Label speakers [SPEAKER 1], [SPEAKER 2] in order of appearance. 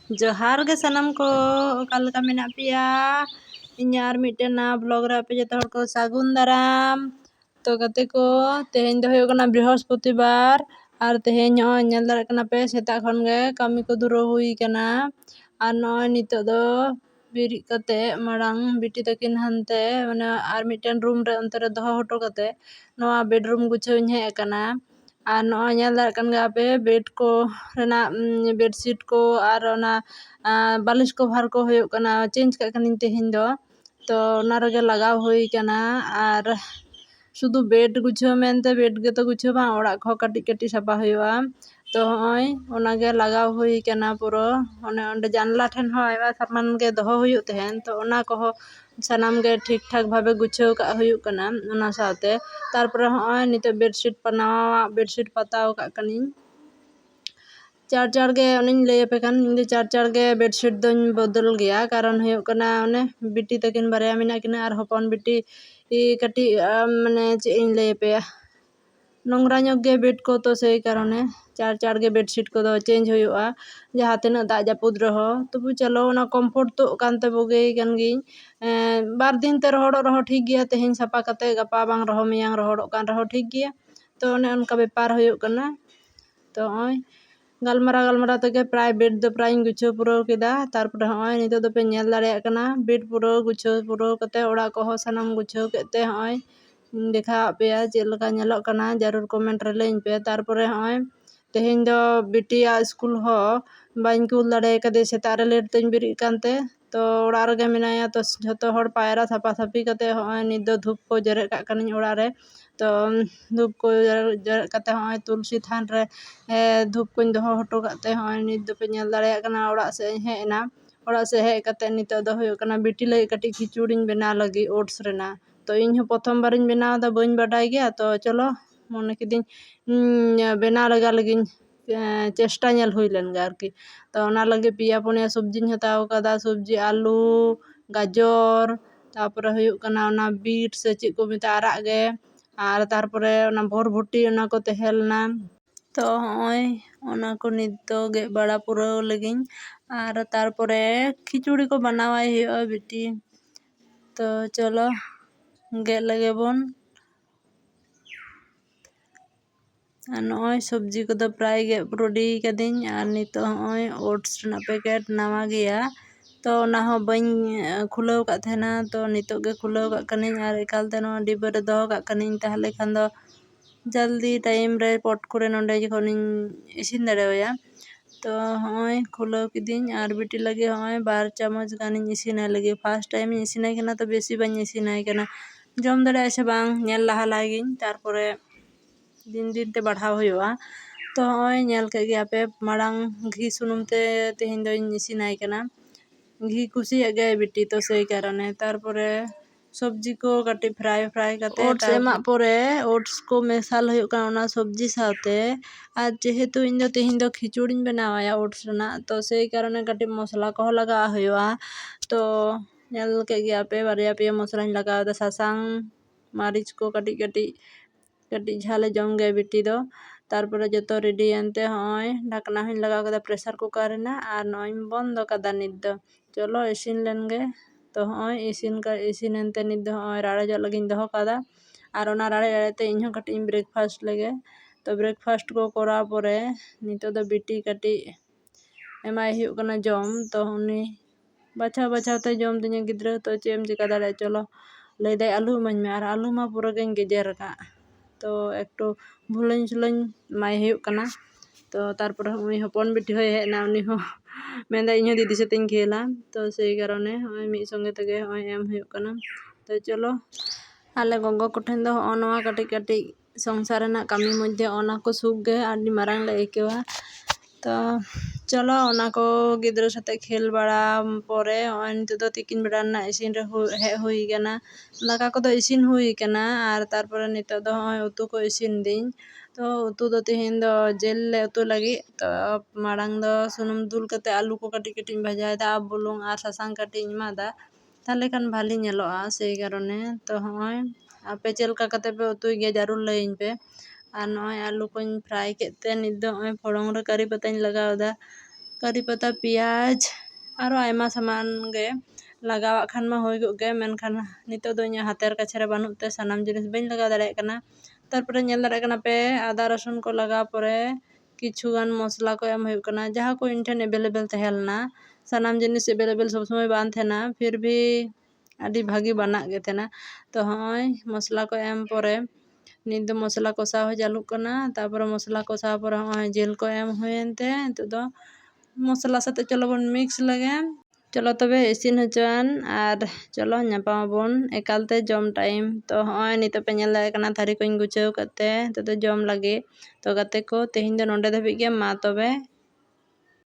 [SPEAKER 1] जोहार गे सनम को ओकालका मेना पिया इन्या आर मिटे ना ब्लॉग रे पे जतो हर को सागुन दाराम तो गते को तेहेन दो होयो कना बृहस्पतिवार आर तेहेन नय नेल दारे कना पे सेता खन गे कामी को दुरो हुई कना आर नय नितो दो बिरिद कते माड़ांग बिटी तकिन हनते माने आर मिटेन रूम रे अंते रे दोहो हटो कते नोआ बेडरूम गुछाव हेज कना आर नय नेल दारे कन गे आपे बेड को रेना बेडशीट को आर ओना बालिश कभार को होयो कना चेंज का कनिन तेहेन दो तो ओना रगे लगाव हुई कना आर शुधु बेड गुछाव मेनते बेड गे तो गुछाव बा ओड़ा को कटी कटी साफा हुआ तो हय ओनागे लगाव हुई कना पुरो ओने ओंडे जानला ठेन हो आयवा सामान गे दोहो हुयो तेहेन तो ओना को सानाम गे ठीक ठाक भावे गुछाव का हुयो कना ओना साथे तारपरे हय नितो बेडशीट नवा बेडशीट पताव का कनिन चार चार गे उनिन लय पे कान इन चार चार गे बेडशीट दोन बदल गया कारण हुयो कना ओने बिटी तकिन बारया मेना किना आर हपन बिटी कटी माने चे इन लय पे नोंगरा ñok गे बेड को तो सेई कारणे चार चार गे बेडशीट को दो चेंज हुआ जहाँ तिना दाग जापुद रहो तबु चलो ओना कम्फर्ट तो कानते बोगे कान गी बार दिन ते रहोड़ो रहो ठीक गया तेहेन सापा कते गपा बांग रहो मियांग रहोड़ो कान रहो ठीक गया तो ओने उनका बेपार हुयो कना तो हय गलमारा तके प्राय बेड दो प्राय गुछाव पुराव केदा तारपरे हय नितो दो पे नेल दाड़ेया कना बेड पुरो गुछाव पुरो कते ओड़ा को हो सानाम गुछाव केते हय देखा पेया चेलका नेलोग कना जरूर कमेंट रे लइन पे तारपरे हय तेहेन दो बिटिया स्कूल हो बाइन कुल दाड़े कदे सेता रे लेट तेन बिरिद कानते तो ओड़ा रगे मेनाया तो झोतो हड़ पायरा सापा सापी कते हय नित दो धूप को जरे का कनिन ओड़ा रे तो धूप को जरे कते हय तुलसी थान रे धूप को दोहो हटो काते हय नित दो पे नेल दाड़ेया कना ओड़ा से हेज ना ओड़ा से हेज कते नितो दो हुयो कना बिटी लई कटी खिचुड़ीन बेना लगी ओट्स रेना तो इन प्रथम बार बनाव दा बइन बाडाय गया तो चलो मने किदिन बेना लगा लगिन चेष्टा नेल हुई लेन गे आरकी तो ओना लगे पिया पुनिया सब्जी हताव कदा सब्जी आलू गाजर तारपरे हुयो कना ओना बीट से चेक को मेता आराग गे आर तारपरे ओना भोरभुटी ओना को तेहेलना तो हय ओना को नित दो गे बड़ा पुराव लगिन आर तारपरे खिचुड़ी को बनावाय हुयो बिटी तो चलो गे लगे बोन नय सब्जी को दो प्राय गे रेडी कदिन आर नितो हय ओट्स रना पैकेट नवा गया तो ओना हो बइन खुलाव का थेना तो नितो गे खुलाव का कनिन आर एकालते नो डिब्बा रे दोहो का कनिन ताहले खान दो जल्दी टाइम रे पट करे नोंडे जखोनिन इसिन दाड़ेवाया तो हय खुलाव किदिन आर बिटी लगे हय 2 चामच गानिन इसिनाय लगे फर्स्ट टाइम इसिनाय कना तो बेसी बाइन इसिनाय कना जम दाड़ेया से बांग नेल लाहा लागिन तारपरे दिन दिन ते बढ़ाव हुआ तो हय नेल के गया पे माड़ांग घी सुनुम ते तेहेन दो इसिनाय कना घी कुसिया गए बिटी तो सेई कारणे तारपरे सब्जी को कटी फ्राई कते ओट्स एमा परे ओट्स को मेसाल हुयो कना ओना सब्जी साथे आर जेहेतु इन दो तेहेन दो खिचुड़ीन बनावाया ओट्स रना तो सेई कारणे कटी मसला को लगा हुआ तो नेल के गया पे बारया पे मसलाइन लगाव दा सासांग मारिच को कटी कटी कटी झाले जम गए बिटी दो तारपरे जतो रेडी एनते हय ढाकना हन लगाव कदा प्रेशर कुकर रेना आर नय बंद कदा नित दो चलो इसिन लेन गे तो हय इसिन एनते नित दो हय राड़े लगिन दोहो कदा आर ओना राड़े राड़े ते इनहो कटी ब्रेकफास्ट लगे तो ब्रेकफास्ट को कराव परे नितो दो बिटी कटी एमाय हुयो कना जम तो उनी बाछाव बाछाव ते जम तिnya गिद्रा तो चेम चिका दाड़े चलो लय दाय आलू इमाኝ मे आर आलू मा पूरा गेन गेजेर का तो एकटू भुलाइन सुलाइन माय हुयो कना तो तारपरे उनी हपन बिटी होय हेना उनी हो मेंदा इᱧ दीदी साथे खेला तो सेई कारणे हय मिद संगे तगे हय एम हुयो कना तो चलो आले गोगो कोठेन दो नवा कटी कटी संसार रेना कामी मध्य ओना को सुख गे आडी मारांग ले एकेवा तो चलो ओना को गिद्रा साथे खेल बड़ा परे हय नितो दो तिकिन बेड़ा ना इसिन रे हे हुई कना दाका को दो इसिन हुई कना आर तारपरे नितो दो हय उतु को इसिन दिन तो उतु दो तेहेन दो जेल ले उतु लगी तो माड़ांग दो सुनुम दुल कते आलू को कटी कटी भाजाय दा बुलुंग आर सासांग कटी एमादा ताहले खान भाली नेलोआ सेई कारणे तो हय आपे चेलका कते पे उतुय गे जरूर लइन पे आर नय आलू को फ्राई केते नित दो हय फोड़ंग रे करी पत्ताñ लगाव दा ᱠᱟᱹᱨᱤ ᱯᱟᱛᱟ ᱯᱮᱸᱭᱟᱡᱽ ᱟᱨᱚ ᱟᱭᱢᱟ ᱥᱟᱢᱟᱱ ᱜᱮ ᱞᱟᱜᱟᱣᱟᱜ ᱠᱷᱟᱱ ᱢᱟ ᱦᱩᱭ ᱠᱚᱜ ᱜᱮ, ᱢᱮᱱᱠᱷᱟन ᱱᱤᱛᱚᱜ ᱫᱚ ᱤᱧᱟᱹᱜ ᱦᱟᱛᱮᱨ ᱠᱟᱪᱷᱮ ᱨᱮ ᱵᱟᱹᱱᱩᱜ ᱛᱮ ᱥᱟᱱᱟᱢ ᱡᱤᱱᱤᱥ ᱵᱟᱹᱧ ᱞᱟᱜᱟᱣ ᱫᱟᱲᱮᱭᱟᱜ ᱠᱟᱱᱟ᱾ ᱛᱟᱨᱯᱚᱨᱮ ᱧᱮᱞ ᱫᱟᱲᱮᱭᱟᱜ ᱠᱟᱱᱟ ᱯᱮ ᱟᱫᱟ ᱨᱟᱥᱩᱱ ᱠᱚ ᱞᱟᱜᱟᱣ ᱯᱚᱨᱮ ᱠᱤᱪᱷᱩ ᱜᱟᱱ ᱢᱚᱥᱞᱟ ᱠᱚ ᱮᱢ ᱦᱩᱭᱩᱜ ᱠᱟᱱᱟ, ᱡᱟᱦᱟᱸ ᱠᱚ ᱤᱧ ᱴᱷᱮᱱ ᱮᱵᱮᱞᱮᱵᱮᱞ ᱛᱟᱦᱮᱸ ᱞᱮᱱᱟ᱾ ᱥᱟᱱᱟᱢ ᱡᱤᱱᱤᱥ ᱮᱵᱮᱞᱮᱵᱮᱞ ᱥᱚᱵ ᱥᱚᱢᱚᱭ ᱵᱟᱝ ᱛᱟᱦᱮᱱᱟ, ᱯᱷᱤᱨ ᱵᱷᱤ ᱟᱹᱰᱤ ᱵᱷᱟᱹᱜᱤ ᱵᱟᱱᱟᱜ ᱜᱮ ᱛᱟᱦᱮᱱᱟ᱾ ᱛᱚ ᱦᱚᱸᱜᱼᱚᱭ ᱢᱚᱥᱞᱟ ᱠᱚ ᱮᱢ ᱯᱚᱨᱮ ᱱᱤᱛ ᱫᱚ ᱢᱚᱥᱞᱟ ᱠᱚᱥᱟᱣ ᱦᱚᱸ ᱪᱟᱹᱞᱩᱜ ᱠᱟᱱᱟ᱾ ᱛᱟᱨᱯᱚᱨᱮ ᱢᱚᱥᱞᱟ ᱠᱚᱥᱟᱣ ᱯᱚᱨᱮ ᱦᱚᱸᱜᱼᱚᱭ ᱡᱤᱞ ko ᱮᱢ ᱦᱩᱭᱮᱱ ᱛᱮ ᱱᱤᱛᱚᱜ ᱫᱚ ᱢᱚᱥᱞᱟ ᱥᱟᱛᱮ ᱪᱚᱞᱚ ᱵᱚᱱ ᱢᱤक्ᱥ ᱞᱮᱜᱮ, ᱪᱚᱞᱚ ᱛᱚᱵᱮ ᱤᱥᱤᱱ ᱦᱚᱪᱚᱣᱟᱱ ᱟᱨ ᱪᱚᱞᱚ ᱧᱟᱯᱟᱢᱟᱵᱚᱱ ᱮᱠᱟᱞᱛᱮ ᱡᱚᱢ ᱴᱟᱭᱤᱢ᱾ ᱛᱚ ᱦᱚᱸᱜᱼᱚᱭ ᱱᱤᱛᱚᱜ ᱯᱮ ᱧᱮᱞ ᱫᱟᱲᱮᱭᱟᱜ ᱠᱟᱱᱟ ᱛᱷᱟᱹᱨᱤ ᱠᱚᱧ ᱜᱩᱪᱷᱟᱹᱣ ᱠᱟᱜ ᱛᱮ ᱱᱤᱛᱚᱜ ᱫᱚ ᱡᱚᱢ ᱞᱟᱹᱜᱤᱫ᱾ ᱛᱚ ᱜᱟᱛᱮ ᱠᱚ ᱛᱮᱦᱮᱧ ᱫᱚ ᱱᱚᱰᱮ ᱫᱷᱟᱹᱵᱤᱡ ᱜᱮ, ᱢᱟ ᱛᱚᱵᱮ